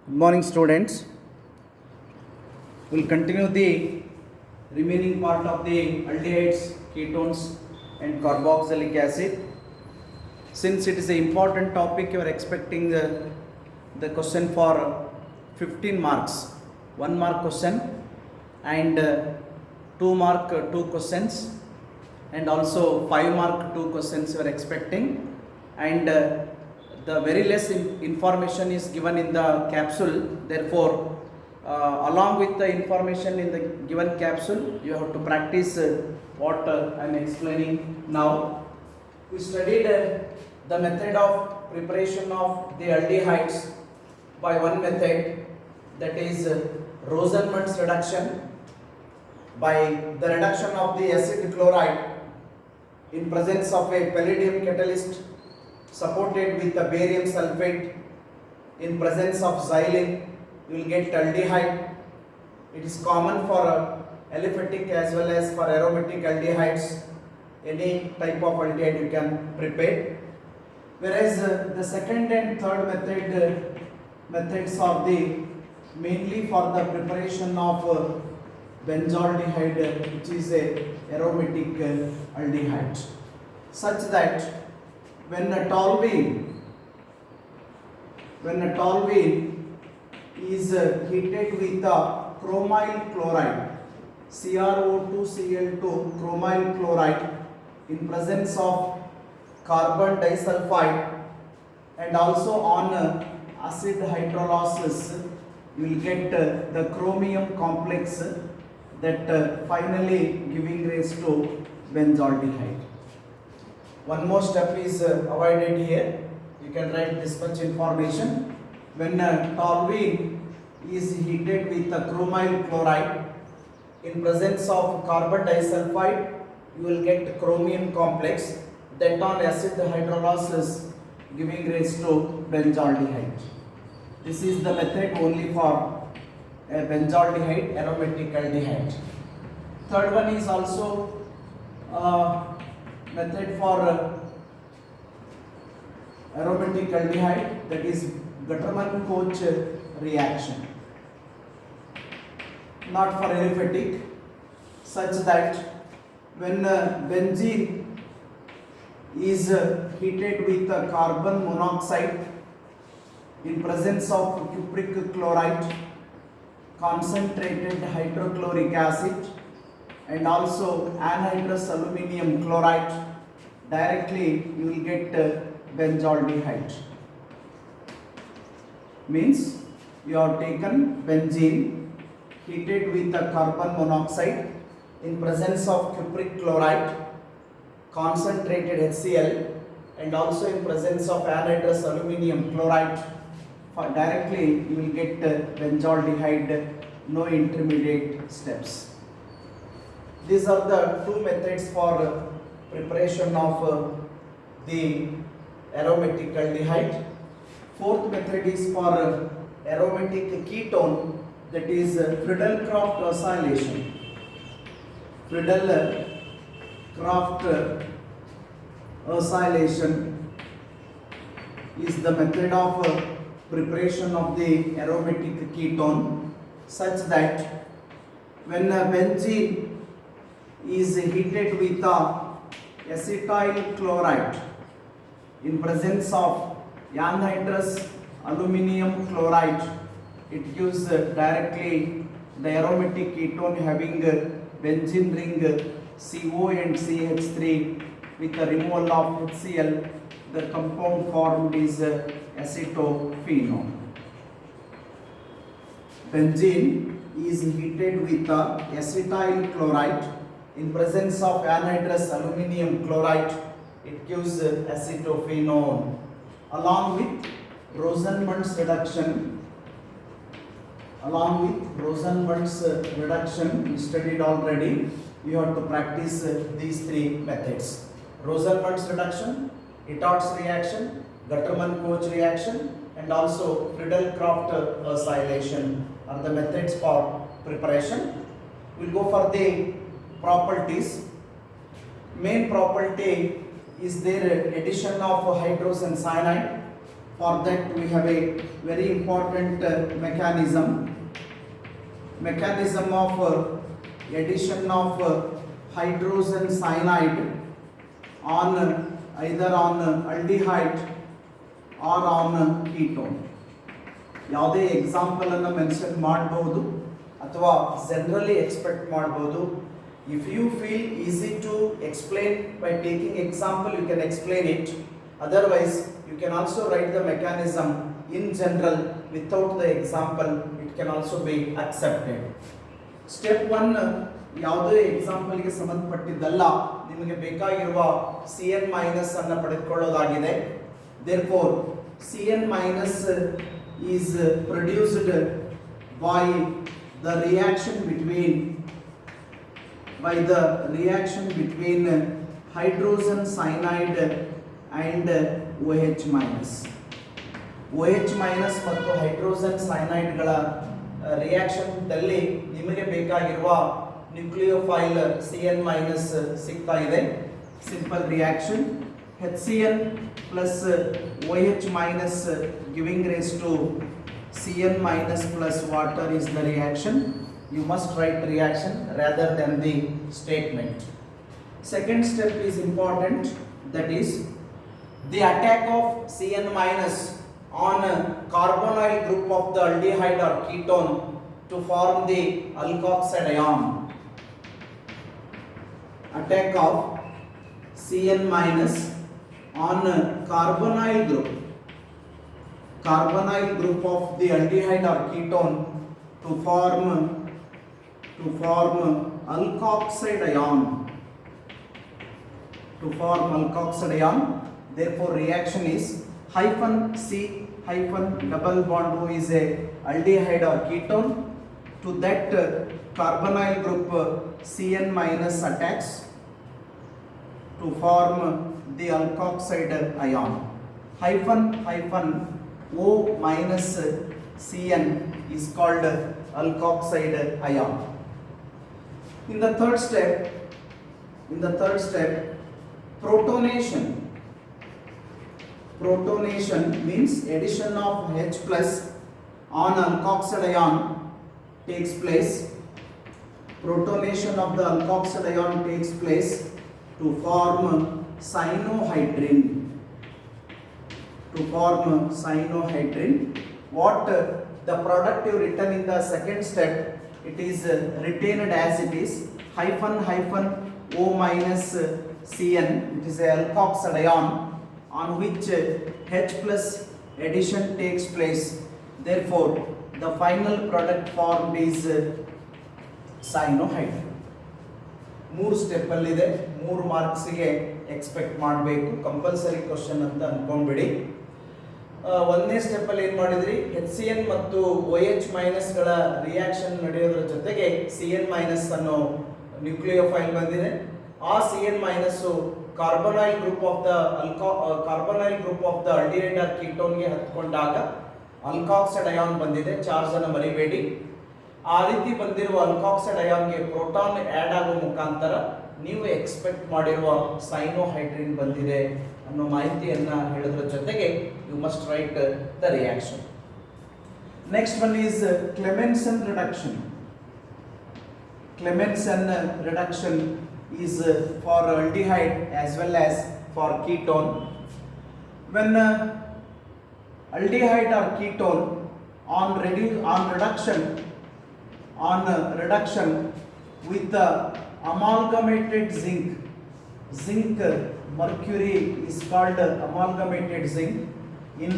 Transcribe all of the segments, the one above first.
Good morning, students. We'll continue the remaining part of the aldehydes, ketones, and carboxylic acid. Since it is an important topic, you are expecting the question for 15 marks, 1 mark question, and 2 mark 2 questions, and also 5 mark 2 questions you are expecting, and the very less information is given in the capsule. Therefore, along with the information in the given capsule, you have to practice what I am explaining now. We studied the method of preparation of the aldehydes by one method, that is Rosenmund's reduction, by the reduction of the acid chloride in presence of a palladium catalyst supported with the barium sulfate. In presence of xylene, you will get aldehyde. It is common for aliphatic as well as for aromatic aldehydes. Any type of aldehyde you can prepare. Whereas the second and third methods are the mainly for the preparation of benzaldehyde, which is a aromatic aldehyde, such that when a toluene is heated with chromyl chloride, CrO2Cl2 chromyl chloride, in presence of carbon disulfide, and also on acid hydrolysis, you will get the chromium complex that finally giving rise to benzaldehyde. One more step is avoided here. You can write this much information. When toluene is heated with chromyl chloride, in presence of carbon disulfide, you will get chromium complex that on acid hydrolysis giving rise to benzaldehyde. This is the method only for benzaldehyde, aromatic aldehyde. Third one is also method for aromatic aldehyde, that is Gattermann-Koch reaction, not for aliphatic, such that when benzene is heated with carbon monoxide in presence of cupric chloride, concentrated hydrochloric acid, and also anhydrous aluminium chloride, directly you will get benzaldehyde. Means you have taken benzene heated with carbon monoxide in presence of cupric chloride, concentrated HCl, and also in presence of anhydrous aluminium chloride. Directly you will get benzaldehyde, no intermediate steps. These are the two methods for preparation of the aromatic aldehyde. Fourth method is for aromatic ketone, that is Friedel-Crafts acylation. Friedel-Crafts acylation is the method of preparation of the aromatic ketone, such that when benzene is heated with acetyl chloride in presence of anhydrous aluminium chloride, it gives directly the aromatic ketone having benzene ring CO and CH3 with the removal of HCl. The compound formed is acetophenone. Benzene is heated with acetyl chloride in presence of anhydrous aluminium chloride, it gives acetophenone. Along with Rosenmund's reduction, we studied already. You have to practice these three methods: Rosenmund's reduction, Itard's reaction, Gattermann-Koch reaction, and also Friedel-Crafts acylation are the methods for preparation. We will go for the properties. Main property is their addition of hydrogen cyanide For that we have a very important mechanism of addition of hydrogen cyanide on either on aldehyde or on ketone. ಯಾವುದೇ example ಅನ್ನು mention ಮಾಡಬಹುದು ಅಥವಾ generally expect ಮಾಡಬಹುದು. If you feel easy to explain by taking example you can explain it. Otherwise you can also write the mechanism in general without the example. It can also be accepted. Step 1 ಯಾವುದೇ ಎಕ್ಸಾಂಪಲ್ಗೆ ಸಂಬಂಧಪಟ್ಟಿದ್ದಲ್ಲ, ನಿಮಗೆ ಬೇಕಾಗಿರುವ Cn minus ಅನ್ನು ಪಡೆದುಕೊಳ್ಳೋದಾಗಿದೆ. Therefore Cn minus is produced by the reaction between hydrogen cyanide and OH minus. OH minus ಮತ್ತು hydrogen ಸೈನೈಡ್ಗಳ ರಿಯಾಕ್ಷನ್ದಲ್ಲಿ ನಿಮಗೆ ಬೇಕಾಗಿರುವ ನ್ಯೂಕ್ಲಿಯೋಫೈಲ್ Cn minus ಸಿಗ್ತಾ ಇದೆ. Simple reaction HCl plus OH minus giving rise to Cn minus plus water is the reaction. You must write reaction rather than the statement. Second step is important, that is the attack of Cn minus on carbonyl group of the aldehyde or ketone to form the alkoxide ion. Attack of Cn minus on carbonyl group of the aldehyde or ketone to form alkoxide ion. Therefore reaction is hyphen C hyphen double bond O is a aldehyde or ketone. To that carbonyl group Cn minus attacks to form the alkoxide ion. Hyphen O minus Cn is called alkoxide ion. In the third step, protonation means addition of H plus on alkoxide ion takes place. Protonation of the alkoxide ion takes place to form cyanohydrin. What the product you written in the second step, it is retained as it is. Hyphen O minus Cn, it is a alkoxide ion on which H plus addition takes place. Therefore the final product formed is cyanohydrin. 3 step ಅಲ್ಲಿ ಇದೆ. 3 ಮಾರ್ಕ್ಸ್ಗೆ expect ಮಾಡಬೇಕು. Compulsory question ಅಂತ ಅನ್ಕೊಂಡ್ಬಿಡಿ. ಒಂದನೇ step ಅಲ್ಲಿ ಏನು ಮಾಡಿದ್ರಿ, HCN ಮತ್ತು OH minus ಗಳ ರಿಯಾಕ್ಷನ್ ನಡೆಯೋದ್ರ ಜೊತೆಗೆ Cn ಮೈನಸ್ ಅನ್ನೋ ನ್ಯೂಕ್ಲಿಯೋಫೈಲ್ ಬಂದಿದೆ. ಆ Cn minus carbonyl group of the aldehyde or ketone ಗೆ ಹತ್ಕೊಂಡಾಗ ಅಲ್ಕಾಕ್ಸೈಡ್ ಅಯಾನ್ ಬಂದಿದೆ. ಚಾರ್ಜ್ ಅನ್ನು ಮರಿಬೇಡಿ. ಆ ರೀತಿ ಬಂದಿರುವ ಅಲ್ಕಾಕ್ಸೈಡ್ ಅಯಾನ್ಗೆ ಪ್ರೋಟಾನ್ ಆಡ್ ಆಗೋ ಮುಖಾಂತರ ನೀವು ಎಕ್ಸ್ಪೆಕ್ಟ್ ಮಾಡಿರುವ ಸೈನೋಹೈಡ್ರಿನ್ ಬಂದಿದೆ ಅನ್ನೋ ಮಾಹಿತಿಯನ್ನ ಹೇಳೋದ್ರ ಜೊತೆಗೆ you must write the reaction. Next one is Clemmensen reduction. Clemmensen reduction is for aldehyde as well as for ketone. When aldehyde or ketone on reduction with amalgamated zinc mercury is called amalgamated zinc in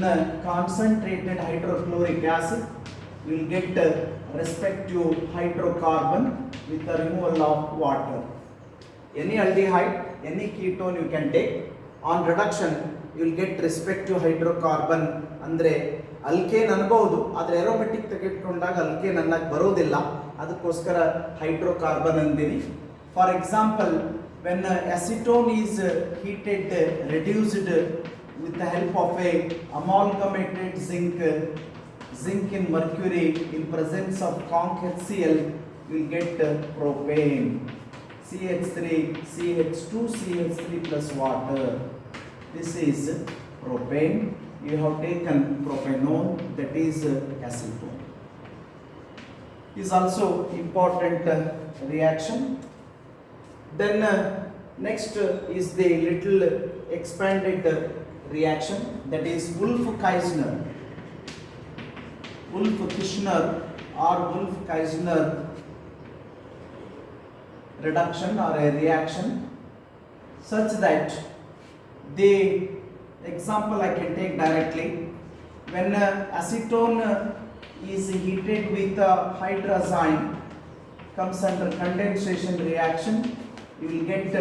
concentrated hydrochloric acid, you will get respective hydrocarbon with the removal of water. Any aldehyde, any ketone you can take. On reduction you will get respective hydrocarbon. ಅಂದ್ರೆ alkane ಅನ್ಬಹುದು, ಆದರೆ aromatic ತೆಗೆದುಕೊಂಡಾಗ alkane ಅನ್ನಕ್ಕೆ ಬರೋದಿಲ್ಲ, ಅದಕ್ಕೋಸ್ಕರ hydrocarbon ಅಂದಿನಿ. For example, when acetone is heated, reduced with the help of a amalgamated zinc in mercury in presence of conc HCl, you will get propane. CH3, CH2, CH3 plus water. This is propane. you have taken propanone, that is acetone. Is also important reaction. Then next is the little expanded reaction, that is Wolff-Kishner. Wolff-Kishner or Wolff-Kishner reduction or a reaction, such that the example I can take directly. When acetone is heated with hydrazine, comes under condensation reaction, you will get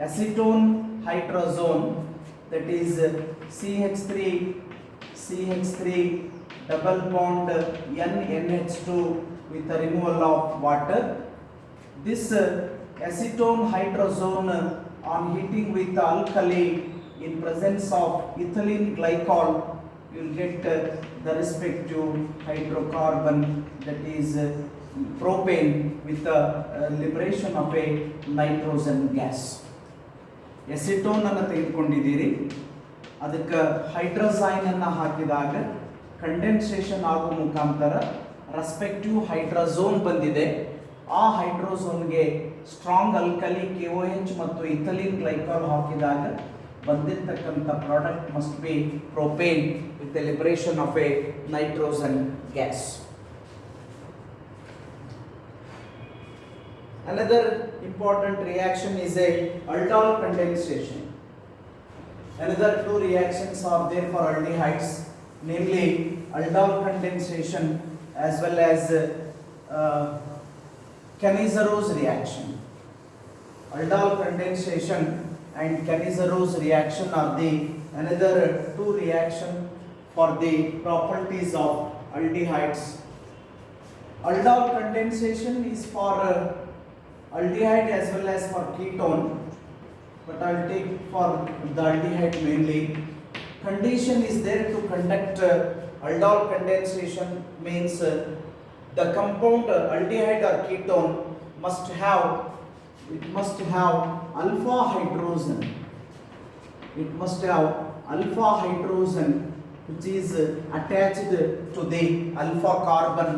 acetone hydrazone, that is CH3 double bond NNH2 with the removal of water. This acetone hydrazone on heating with alkali in presence of ethylene glycol, you will get the respective hydrocarbon, that is propane, with the liberation of a nitrogen gas. ಎಸಿಟೋನ್ ಅನ್ನು ತೆಗೆದುಕೊಂಡಿದ್ದೀರಿ, ಅದಕ್ಕೆ ಹೈಡ್ರೋಸೈನ್ ಅನ್ನು ಹಾಕಿದಾಗ condensation ಆಗೋ ಮುಖಾಂತರ respective ಹೈಡ್ರೋಜೋನ್ ಬಂದಿದೆ. ಆ ಹೈಡ್ರೋಜೋನ್ಗೆ strong alkali KOH ಮತ್ತು ಇಥಿಲೀನ್ ಗ್ಲೈಕಾಲ್ ಹಾಕಿದಾಗ ಬಂದಿರತಕ್ಕಂಥ product must be propane with the liberation of A nitrogen gas. Another important reaction is a aldol condensation. Another two reactions are there for aldehydes, namely aldol condensation as well as Cannizzarose reaction. Aldol condensation and Cannizzarose reaction are the another two reaction for the properties of aldehydes. Aldol condensation is for aldehyde as well as for ketone, but I will take for the aldehyde mainly. Condition is there to conduct aldol condensation, means the compound aldehyde or ketone must have alpha hydrogen. It must have alpha hydrogen which is attached to the alpha carbon,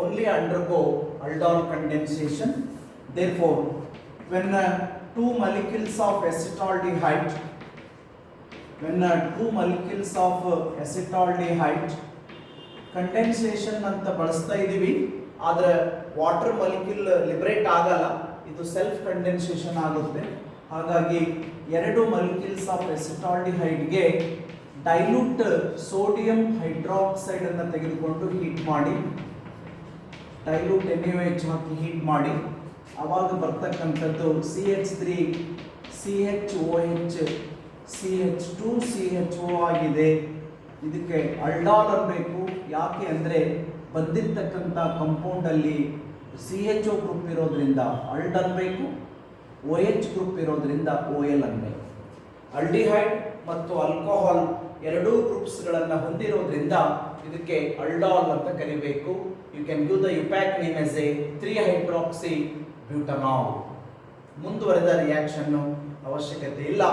only undergo aldol condensation. Therefore, when two molecules of acetaldehyde condensation ಅಂತ ಬಳಸ್ತಾ ಇದ್ದೀವಿ, ಆದರೆ water molecule liberate ಆಗಲ್ಲ, ಇದು self condensation ಆಗುತ್ತೆ. ಹಾಗಾಗಿ ಎರಡು molecules of ಎಸಿಟಾಲ್ಡಿಹೈಡ್ಗೆ ಡೈಲ್ಯೂಟ್ ಸೋಡಿಯಂ ಹೈಡ್ರಾಕ್ಸೈಡ್ ಅನ್ನು ತೆಗೆದುಕೊಂಡು ಹೀಟ್ ಮಾಡಿ, ಡೈಲ್ಯೂಟ್ NaOH ಹಾಕಿ ಹೀಟ್ ಮಾಡಿ, ಆವಾಗ ಬರ್ತಕ್ಕಂಥದ್ದು CH3 CHOH CH2 CHO ಆಗಿದೆ. ಇದಕ್ಕೆ ಅಲ್ಡಾಲ್ ಅನ್ನಬೇಕು. ಯಾಕೆ ಅಂದರೆ ಬಂದಿರತಕ್ಕಂಥ ಕಂಪೌಂಡಲ್ಲಿ CHO ಗ್ರೂಪ್ ಇರೋದ್ರಿಂದ ಅಲ್ಡ್ ಅನ್ನಬೇಕು, OH ಗ್ರೂಪ್ ಇರೋದ್ರಿಂದ OL ಅನ್ನಬೇಕು. ಅಲ್ಡಿಹೈಡ್ ಮತ್ತು ಆಲ್ಕೋಹಾಲ್ ಎರಡೂ ಗ್ರೂಪ್ಸ್ಗಳನ್ನು ಹೊಂದಿರೋದ್ರಿಂದ ಇದಕ್ಕೆ ಅಲ್ಡಾಲ್ ಅಂತ ಕರಿಬೇಕು. You can give the IUPAC name as a 3-hydroxy butanol. ಮುಂದುವರೆದ ರಿಯಾಕ್ಷನ್ ಅವಶ್ಯಕತೆ ಇಲ್ಲ.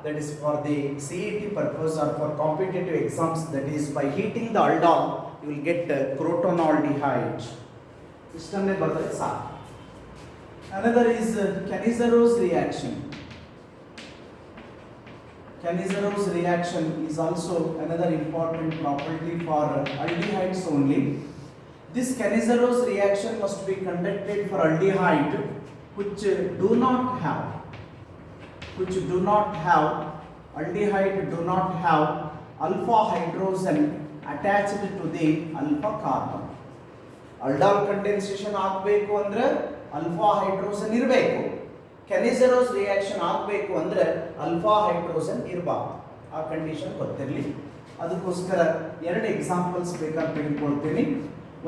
That is for the CET purpose or for competitive exams. That is by heating the aldol you will get crotonaldehyde. Istane bardre saku. Another is Cannizzarose reaction. Cannizzarose reaction is also another important property for aldehydes only. This Cannizzarose reaction must be conducted for aldehyde which do not have aldehyde do not have alpha hydrogen attached to the alpha carbon. Aldol condensation ಆಗಬೇಕು ಅಂದ್ರೆ alpha hydrogen ಇರಬೇಕು. Cannizzarose reaction ಆಗಬೇಕು ಅಂದ್ರೆ alpha hydrogen ಇರಬಾರ್ದು. ಆ condition ಗೊತ್ತಿರಲಿ. ಅದಕ್ಕೋಸ್ಕರ ಎರಡು ಎಕ್ಸಾಂಪಲ್ಸ್ ಬೇಕಾಗಿ ತೆಗೆದುಕೊಳ್ತೀನಿ.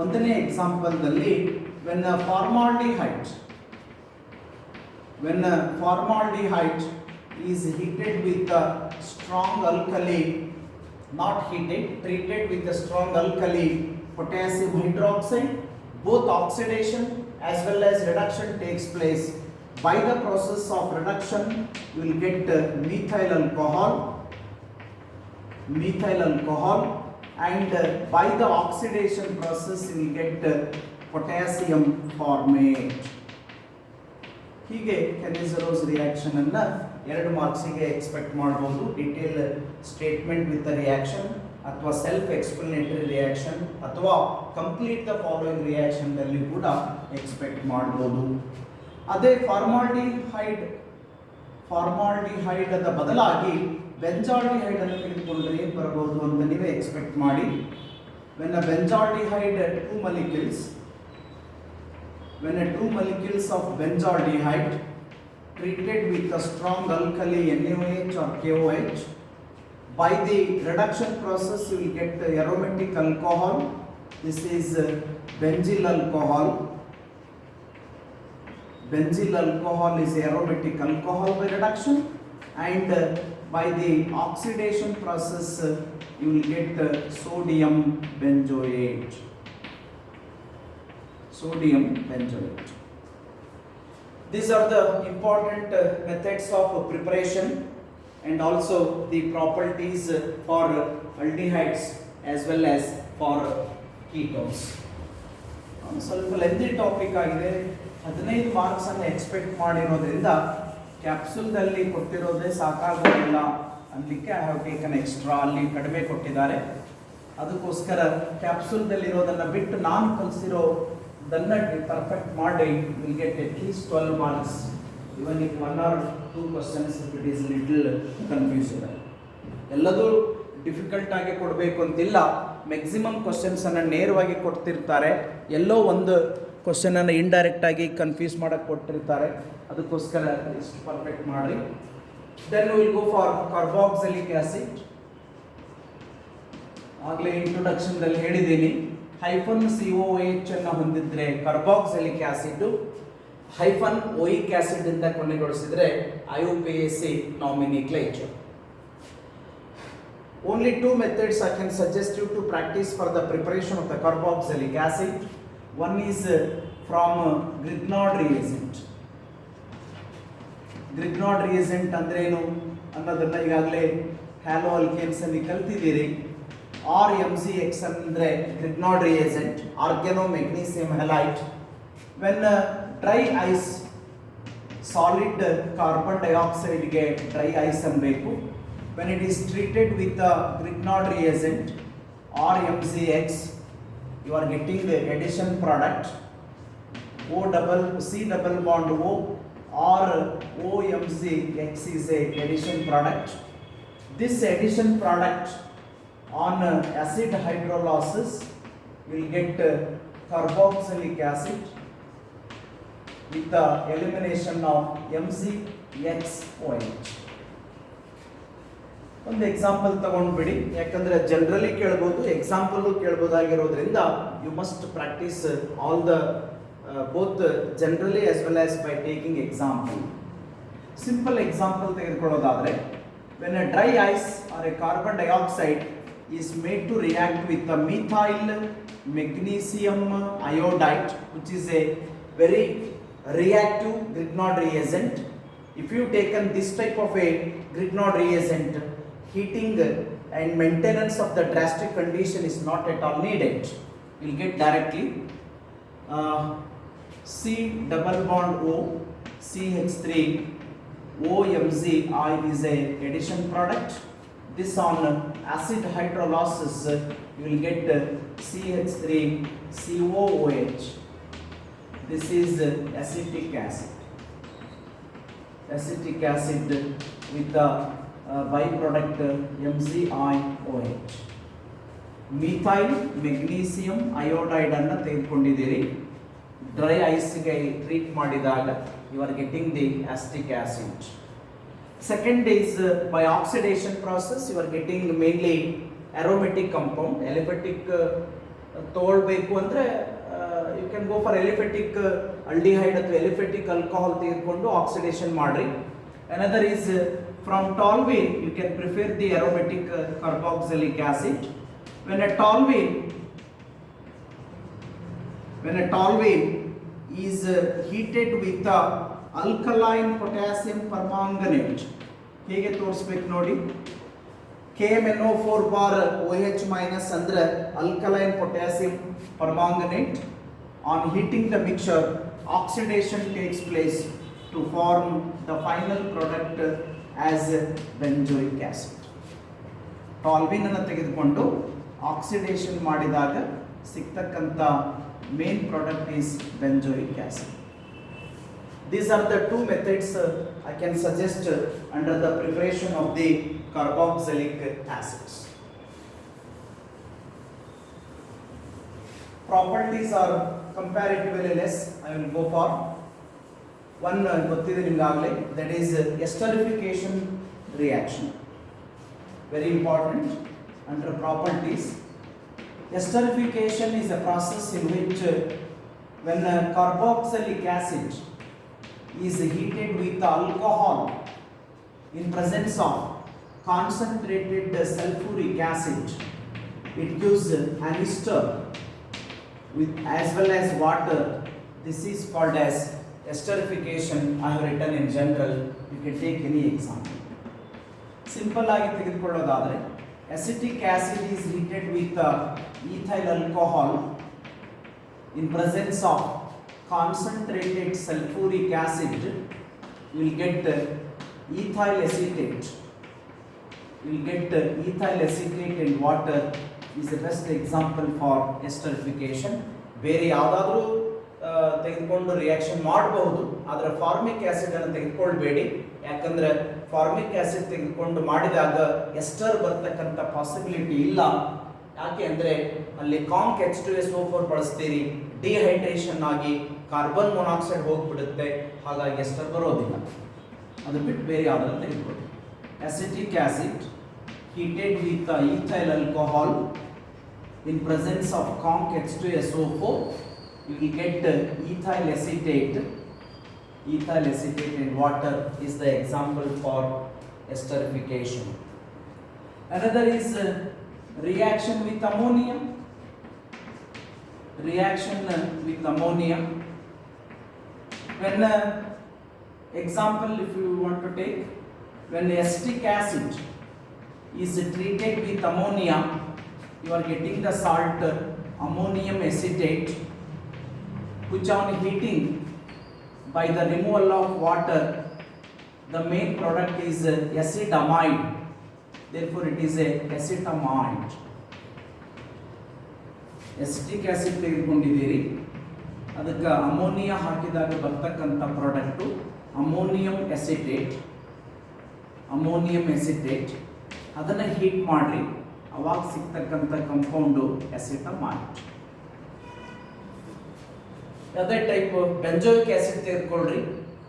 ಒಂದನೇ ಎಕ್ಸಾಂಪಲ್ನಲ್ಲಿ when formaldehyde is heated with a strong alkali, not heated, treated with a strong alkali potassium hydroxide, both oxidation as well as reduction takes place. By the process of reduction you will get methyl alcohol. methyl alcohol, and by the oxidation process you will get potassium formate. ಹೀಗೆ ಕೆನೆಜರೋಸ್ reaction ಅನ್ನ 2 ಮಾರ್ಕ್ಸಿಗೆ expect ಮಾಡಬಹುದು. Detail statement with the reaction ಅಥವಾ self explanatory reaction ಅಥವಾ complete the following reaction ನಲ್ಲಿ ಕೂಡ expect ಮಾಡಬಹುದು. ಅದೇ formaldehyde ಅದ ಬದಲಾಗಿ ಬೆಂಜಾಲ್ಡಿಹೈಡ್ ಅನ್ನು ತೆಗೆದುಕೊಂಡ್ರೆ ಏನು ಬರಬಹುದು ಅಂತ ನೀವೇ ಎಕ್ಸ್ಪೆಕ್ಟ್ ಮಾಡಿ. When a benzaldehyde when a two molecules of benzaldehyde treated with a strong alkali NaOH or KOH, by the reduction process you will get aromatic alcohol. This is benzyl alcohol. Benzyl alcohol is aromatic alcohol by reduction, and by the oxidation process you will get sodium benzoate. These are the important methods of preparation and also the properties for aldehydes as well as for ketones. ಸ್ವಲ್ಪ lengthy topic ಆಗಿದೆ. 15 marks ಅನ್ನು expect ಮಾಡಿರೋದ್ರಿಂದ ಕ್ಯಾಪ್ಸೂಲ್ದಲ್ಲಿ ಕೊಟ್ಟಿರೋದೇ ಸಾಕಾಗೋದಿಲ್ಲ ಅನ್ನಲಿಕ್ಕೆ I have taken extra. ಅಲ್ಲಿ ಕಡಿಮೆ ಕೊಟ್ಟಿದ್ದಾರೆ, ಅದಕ್ಕೋಸ್ಕರ ಕ್ಯಾಪ್ಸೂಲ್ದಲ್ಲಿರೋದನ್ನು ಬಿಟ್ಟು ನಾನು ಕಲಿಸಿರೋ perfect ಮಾಡಿ will get at least 12 marks, even if 1 or 2 questions if it is little confusing. ಎಲ್ಲದೂ ಡಿಫಿಕಲ್ಟ್ ಆಗಿ ಕೊಡಬೇಕು ಅಂತಿಲ್ಲ. ಮ್ಯಾಕ್ಸಿಮಮ್ ಕ್ವಶನ್ಸ್ ಅನ್ನು ನೇರವಾಗಿ ಕೊಡ್ತಿರ್ತಾರೆ, ಎಲ್ಲೋ ಒಂದು ಕ್ವಶನ್ ಅನ್ನು ಇಂಡೈರೆಕ್ಟ್ ಆಗಿ ಕನ್ಫ್ಯೂಸ್ ಮಾಡಕ್ಕೆ ಕೊಟ್ಟಿರ್ತಾರೆ, ಅದಕ್ಕೋಸ್ಕರ ಇಷ್ಟು ಪರ್ಫೆಕ್ಟ್ ಮಾಡಿ. Then will go for carboxylic acid. ಆಗಲೇ ಇಂಟ್ರೊಡಕ್ಷನ್ದಲ್ಲಿ ಹೇಳಿದ್ದೀನಿ, ಹೈಫನ್ COOH ಅನ್ನು ಹೊಂದಿದ್ರೆ carboxylic acid, hyphen OIC acid ಇಂದ ಕೊನೆಗೊಳಿಸಿದ್ರೆ IUPAC nomenclature. Only 2 methods I can suggest you to practice for the preparation of the carboxylic acid. One is from Grignard reagent. Grignard reagent ಅಂದ್ರೇನು ಅನ್ನೋದನ್ನ ಈಗಾಗಲೇ hello alkanes ಅಲ್ಲಿ ಕಲ್ತಿದ್ದೀರಿ. RMgX ಅಂದ್ರೆ Grignard reagent, organomagnesium halide. When dry ice, solid carbon dioxide ಗೆ dry ice ಅನ್ಬೇಕು. When it is treated with the Grignard reagent RMgX, you are getting the addition product C double bond O or OMgX is a addition product. This addition product on acid hydrolysis will get carboxylic acid with the elimination of MgXOH. ಒಂದು example ತಗೊಂಡ್ಬಿಡಿ, ಯಾಕಂದ್ರೆ generally ಕೇಳಬಹುದು, example ಕೇಳಬಹುದಾಗಿರೋದ್ರಿಂದ you must practise all the both generally as well as by taking example. Simple example ತೆಗೆದುಕೊಳ್ಳೋದಾದ್ರೆ, when a dry ice or a carbon dioxide is made to react with the methyl magnesium iodide, which is a very reactive Grignard reagent. If you taken this type of a Grignard reagent, heating and maintenance of the drastic condition is not at all needed. You will get directly C double bond O CH3 OMgI is a addition product. This on acid hydrolysis you will get CH3 COOH. This is acetic acid. Acetic acid with the byproduct MgIOH. Methyl magnesium iodide ಅನ್ನು ತೆಗೆದುಕೊಂಡಿದ್ದೀರಿ, dry ಐಸ್ಗೆ treat ಮಾಡಿದಾಗ you are getting the acetic acid. Second is by oxidation process you are getting mainly aromatic compound. Aliphatic ತಗೊಳ್ಬೇಕು ಅಂದರೆ you can go for aliphatic aldehyde ಅಥವಾ aliphatic alcohol ತೆಗೆದುಕೊಂಡು oxidation ಮಾಡಿ. Another is from toluene you can prefer the aromatic carboxylic acid. When a toluene is heated with alkaline potassium permanganate, ಹೇಗೆ ತೋರಿಸ್ಬೇಕು ನೋಡಿ. KMNO4 bar OH minus ಅಂದ್ರೆ alkaline potassium permanganate. On heating the mixture, oxidation takes place to form the final product as benzoic acid. ಟಾಲ್ವಿನ್ ಅನ್ನು ತೆಗೆದುಕೊಂಡು oxidation ಮಾಡಿದಾಗ ಸಿಗ್ತಕ್ಕಂಥ main product is benzoic acid. These are the two methods I can suggest under the preparation of the carboxylic acids. Properties are comparatively less. I will go for one ಗೊತ್ತಿದೆ ನಿಮಗಾಗಲೇ, that is esterification reaction. Very important under properties. Esterification is a process in which when carboxylic acid is heated with alcohol in presence of concentrated sulfuric acid, it gives an ester with as well as water. This is called as esterification. I have written in general. You can take any example. Simple ಆಗಿ ತೆಗೆದುಕೊಳ್ಳೋದಾದರೆ acidic acid is heated with ethyl alcohol in presence of concentrated sulfuric acid. You will get ethyl acetate. You will get ethyl acetate and water is the best example for esterification. ಬೇರೆ ಯಾವುದಾದ್ರೂ ತೆಗೆದುಕೊಂಡು reaction ಮಾಡಬಹುದು, ಆದರೆ formic acid ಅನ್ನು ತೆಗೆದುಕೊಳ್ಬೇಡಿ. ಯಾಕಂದ್ರೆ formic acid ತೆಗೆದುಕೊಂಡು ಮಾಡಿದಾಗ ester ಬರ್ತಕ್ಕಂಥ ಪಾಸಿಬಿಲಿಟಿ ಇಲ್ಲ. ಯಾಕೆ ಅಂದರೆ ಅಲ್ಲಿ ಕಾಂಕ್ H2SO4 ಬಳಸ್ತೀರಿ, ಡಿಹೈಡ್ರೇಷನ್ ಆಗಿ ಕಾರ್ಬನ್ ಮೊನಾಕ್ಸೈಡ್ ಹೋಗ್ಬಿಡುತ್ತೆ, ಹಾಗಾಗಿ ಎಸ್ಟರ್ ಬರೋದಿಲ್ಲ. ಅದು ಬಿಟ್ಟು ಬೇರೆ ಯಾವುದಾದ್ರು ತೆಗೆದುಕೊಳ್ಳಿ. Acetic acid heated with ethyl alcohol in presence of conc H2SO4, you will get ethyl acetate. Ethyl acetate and water is the example for esterification. Another is reaction with ammonia. Reaction with ammonia. When example, if you want to take, when acetic acid is treated with ammonia, you are getting the salt ammonium acetate, which on heating by the removal of water, the main product is acetamide. Therefore, it is a acetamide. Acetic acid ತೆಗೆದುಕೊಂಡಿದ್ದೀರಿ, ಅದಕ್ಕೆ ammonia ಹಾಕಿದಾಗ ಬರ್ತಕ್ಕಂಥ product ammonium acetate. Ammonium acetate ಅದನ್ನು heat ಮಾಡಿ ಅವಾಗ ಸಿಗ್ತಕ್ಕಂಥ compound acetamide. ಅದೇ type benzoic acid ತೆಗೆದುಕೊಳ್ಳ್ರಿ,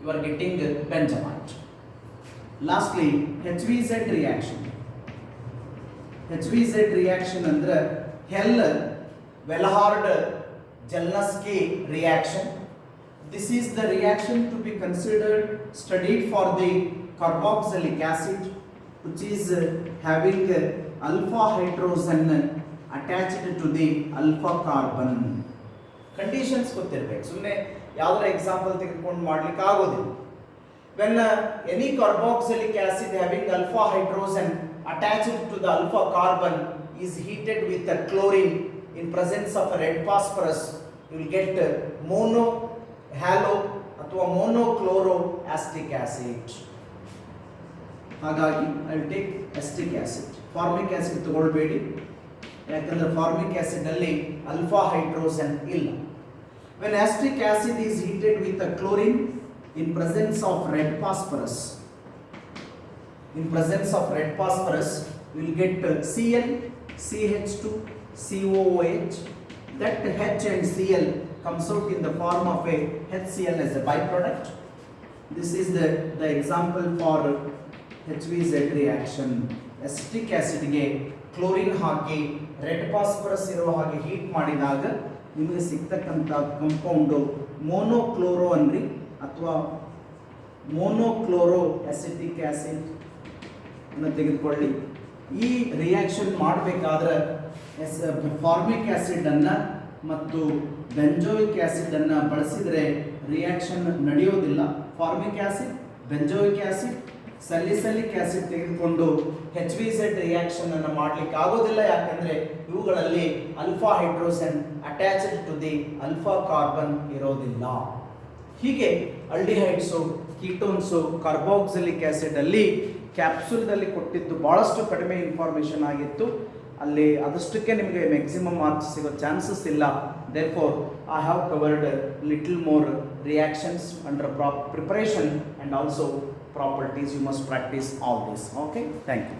you are getting benzamide. Lastly HVZ reaction. HVZ reaction ಅಂದ್ರೆ Hell Volhard Zelinsky reaction. This is the reaction to be considered studied for the carboxylic acid, which is having alpha hydrogen attached to the alpha carbon. Conditions ಗೊತ್ತಿರಬೇಕು, ಸುಮ್ಮನೆ ಯಾವುದರ example ತೆಗೆದುಕೊಂಡು ಮಾಡ್ಲಿಕ್ಕೆ ಆಗೋದಿಲ್ಲ. When any carboxylic acid having alpha hydrogen attached to the alpha carbon is heated with a chlorine in presence of a red phosphorus, you will get mono halo ಅಥವಾ monochloro acetic acid. ಹಾಗಾಗಿ I will take acetic acid. Formic acid ತಗೊಳ್ಬೇಡಿ, ಯಾಕಂದ್ರೆ formic acid ಅಲ್ಲಿ alpha hydrogen ಇಲ್ಲ. When acetic acid is heated with a chlorine in presence of red phosphorus, you will get Cl, CH2, COOH. That H and Cl comes out in the form of a HCl as a byproduct. This is the example for HVZ reaction. Acetic acid ಗೆ chlorine ಹಾಕಿ red phosphorus ಇರೋ ಹಾಗೆ heat ಮಾಡಿದಾಗ ನಿಮಗೆ ಸಿಗ್ತಕ್ಕಂಥ compound ಮೋನೋಕ್ಲೋರೋ ಅನ್ರಿ ಅಥವಾ ಮೋನೋಕ್ಲೋರೋ acetic acid ಅನ್ನು ತೆಗೆದುಕೊಳ್ಳಿ. ಈ ರಿಯಾಕ್ಷನ್ ಮಾಡಬೇಕಾದ್ರೆ ಫಾರ್ಮಿಕ್ ಆಸಿಡ್ ಅನ್ನ ಮತ್ತು ಬೆಂಜೋಯಿಕ್ ಆಸಿಡ್ ಅನ್ನ ಬಳಸಿದರೆ ರಿಯಾಕ್ಷನ್ ನಡೆಯೋದಿಲ್ಲ. Formic acid, benzoic acid salicylic acid ತೆಗೆದುಕೊಂಡು HVZ ರಿಯಾಕ್ಷನ್ ಅನ್ನು ಮಾಡಲಿಕ್ಕೆ ಆಗೋದಿಲ್ಲ. ಯಾಕಂದ್ರೆ ಇವುಗಳಲ್ಲಿ alpha hydrogen attached to the alpha carbon ಇರೋದಿಲ್ಲ. ಹೀಗೆ ಆಲ್ಡಿಹೈಡ್ಸು, ಕೀಟೋನ್ಸು, ಕಾರ್ಬಾಕ್ಸಿಲಿಕ್ ಆಸಿಡ್ ಅಲ್ಲಿ ಕ್ಯಾಪ್ಸೂಲ್ದಲ್ಲಿ ಕೊಟ್ಟಿದ್ದು ಬಹಳಷ್ಟು ಕಡಿಮೆ ಇನ್ಫಾರ್ಮೇಷನ್ ಆಗಿತ್ತು. ಅಲ್ಲಿ ಅದಷ್ಟಕ್ಕೆ ನಿಮಗೆ ಮ್ಯಾಕ್ಸಿಮಮ್ ಮಾರ್ಕ್ಸ್ ಸಿಗೋ ಚಾನ್ಸಸ್ ಇಲ್ಲ. therefore I have covered little more reactions under preparation and also properties. You must practice all this. Okay, thank you.